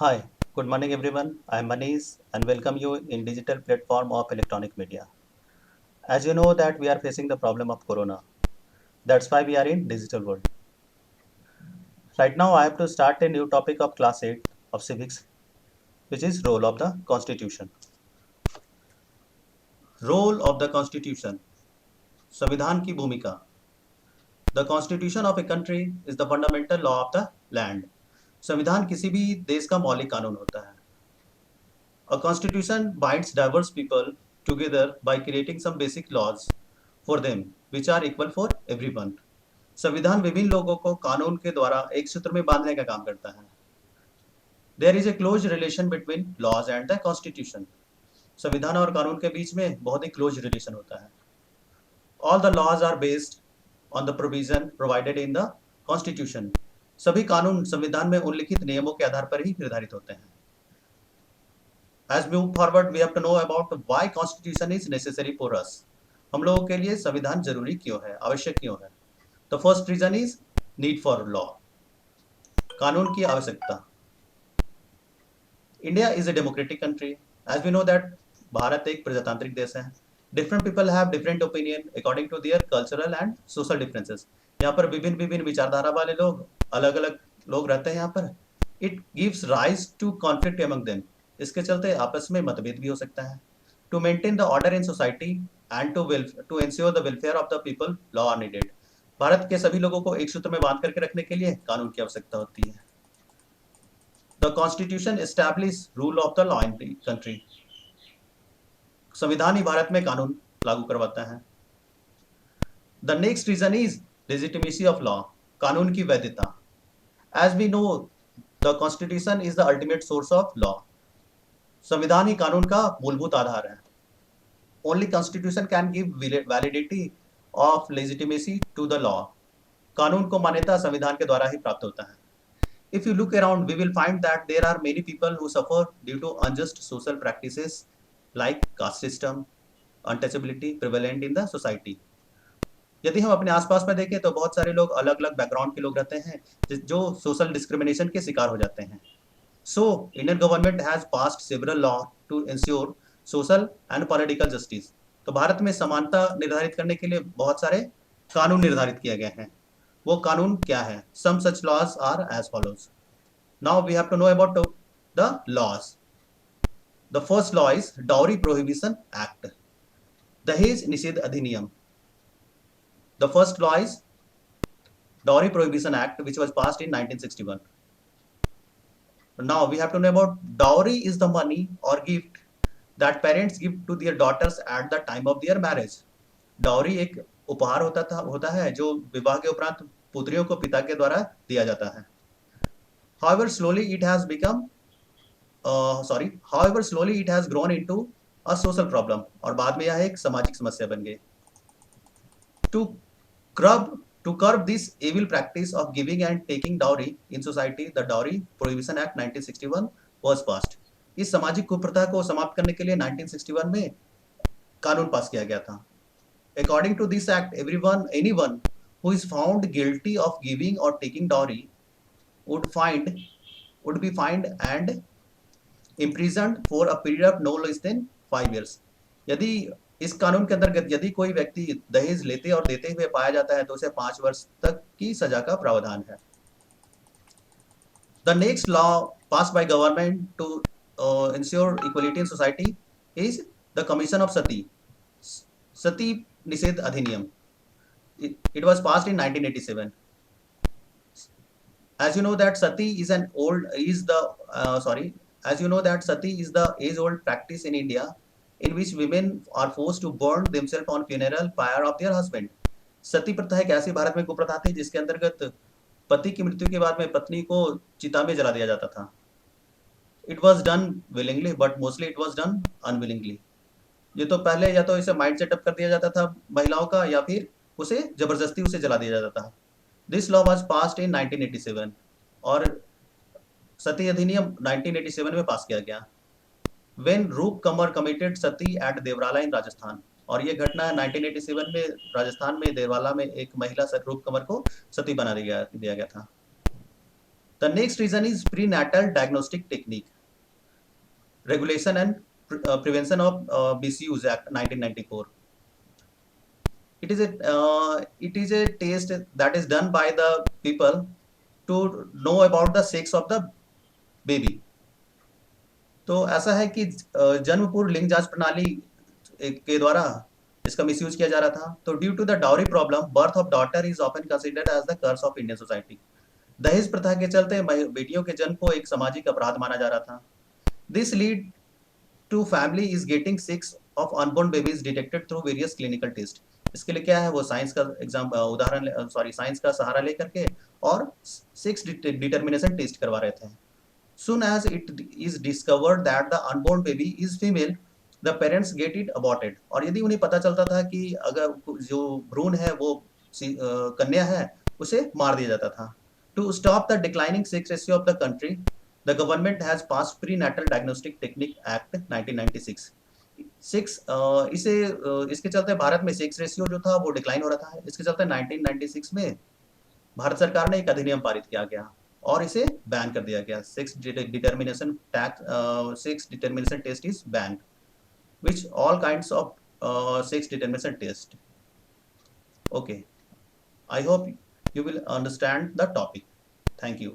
Hi, good morning everyone. I am Manish and welcome you in digital platform of electronic media. As you know that we are facing the problem of corona. That's why we are in digital world. Right now I have to start a new topic of class 8 of civics which is role of the constitution. Role of the constitution. संविधान की भूमिका. The constitution of a country is the fundamental law of the land. संविधान किसी भी देश का मौलिक कानून होता है. A constitution binds diverse people together by creating some basic laws for them, which are equal for everyone. संविधान विभिन्न लोगों को कानून के द्वारा एक सूत्र में बांधने का काम करता है. There is a close relation between laws and the constitution. संविधान और कानून के बीच में बहुत ही क्लोज रिलेशन होता है. All the laws are based on the provision provided in the constitution. सभी कानून संविधान में उल्लिखित नियमों के आधार पर ही निर्धारित होते हैं. As we move forward, we have to know about why constitution is necessary for us. हम लोगों के लिए संविधान जरूरी क्यों है, आवश्यक क्यों है? The first reason is need for law. कानून की आवश्यकता. India is a democratic country. As we know that Bharat एक प्रजातांत्रिक देश है. Different people have different opinion according to their cultural and social differences. यहाँ पर विभिन्न विभिन्न विचारधारा वाले लोग अलग अलग लोग रहते हैं यहाँ पर. It gives rise to conflict among them. इसके चलते आपस में मतभेद भी हो सकता है. To maintain the order in society and to ensure the welfare of the people, law are needed. Bharat के सभी लोगों को एक सूत्र में बांध करके रखने के लिए कानून की आवश्यकता होती है. The constitution establishes rule of the law in the country. संविधान ही भारत में कानून लागू करवाता है. The next reason is legitimacy of law. कानून की वैधता. As we know, the constitution is the ultimate source of law. संविधान ही कानून का मूलभूत आधार है. Only constitution can give validity of legitimacy to the law. कानून को मान्यता संविधान के द्वारा ही प्राप्त होता है. If you look around, we will find that there are many people who suffer due to unjust social practices like caste system, untouchability prevalent in the society. यदि हम अपने आसपास में देखें तो बहुत सारे लोग अलग अलग बैकग्राउंड के लोग रहते हैं जो सोशल डिस्क्रिमिनेशन के शिकार हो जाते हैं. So, Indian government has passed several laws to ensure social and political justice. तो भारत में समानता निर्धारित करने के लिए बहुत सारे कानून निर्धारित किए गए हैं. वो कानून क्या है? Some such laws are as follows. Now we have to know about the laws. The first law is Dowry Prohibition Act. दहेज निषेध अधिनियम. The first law is Dowry Prohibition Act, which was passed in 1961. Now we have to know about dowry is the money or gift that parents give to their daughters at the time of their marriage. Dowry एक उपहार होता है जो विवाह के उपरांत पुत्रियों को पिता के द्वारा दिया जाता है. However, slowly it has grown into a social problem. और बाद में यह एक सामाजिक समस्या बन गई. To curb this evil practice of giving and taking dowry in society, the Dowry Prohibition Act 1961 was passed. इस सामाजिक कुप्रथा को समाप्त करने के लिए 1961 में कानून पास किया गया था. According to this act, anyone who is found guilty of giving or taking dowry would be fined and imprisoned for a period of no less than 5 years. यदि इस कानून के अंतर्गत यदि कोई व्यक्ति दहेज लेते और देते हुए पाया जाता है तो उसे 5 वर्ष तक की सजा का प्रावधान है. The next law passed by government to ensure equality in society is the Commission of Sati. Sati निषेध अधिनियम. It was passed in 1987. As you know that Sati is the age-old practice in India in which women are forced to burn themselves on funeral pyre of their husband. सती प्रथा एक ऐसी भारत में कुप्रथा थी जिसके अंतर्गत पति की मृत्यु के बाद में पत्नी को चिता में जला दिया जाता था. It was done willingly, but mostly it was done unwillingly. ये तो पहले या तो इसे माइंड सेटअप कर दिया जाता था महिलाओं का या फिर उसे जबरदस्ती उसे जला दिया जाता था. This law was passed in 1987 और सती अधिनियम 1987 में पास किया गया. When रूप Kanwar committed Sati at Devrala in Rajasthan. और ये घटना 1987 में राजस्थान में देवराला में एक महिला रूप कंवर को सती बना दिया गया था. The next reason is prenatal diagnostic technique, regulation and prevention of misuse act 1994. It is a test that is done by the people to know about the sex of the baby. तो ऐसा है कि जन्म पूर्व लिंग जांच प्रणाली के द्वारा इसका मिसयूज किया जा रहा था। तो due to the dowry problem, birth of daughter is often considered as the curse of Indian society. दहेज प्रथा के चलते बेटियों के जन्म को एक सामाजिक अपराध माना जा रहा था। This lead to family is getting sex of unborn babies detected through various clinical test. इसके लिए क्या है, वो साइंस का साइंस का सहारा लेकर के और सेक्स डिटर्मिनेशन टेस्ट करवा रहे थे। Soon as it is discovered that the unborn baby is female, the parents get it aborted। और यदि उन्हें पता चलता था कि अगर जो भ्रूण है वो कन्या है, उसे मार दिया जाता था। To stop the declining sex ratio of the country, the government has passed Prenatal Diagnostic Technique Act 1996। इसके चलते भारत में सेक्स रेशियो जो था वो डिक्लाइन हो रहा था। इसके चलते 1996 में भारत सरकार ने एक अधिनियम पारित किया गया और इसे बैन कर दिया गया। Sex determination test is ban, which all kinds of sex determination test. Okay, I hope you will understand the topic. Thank you.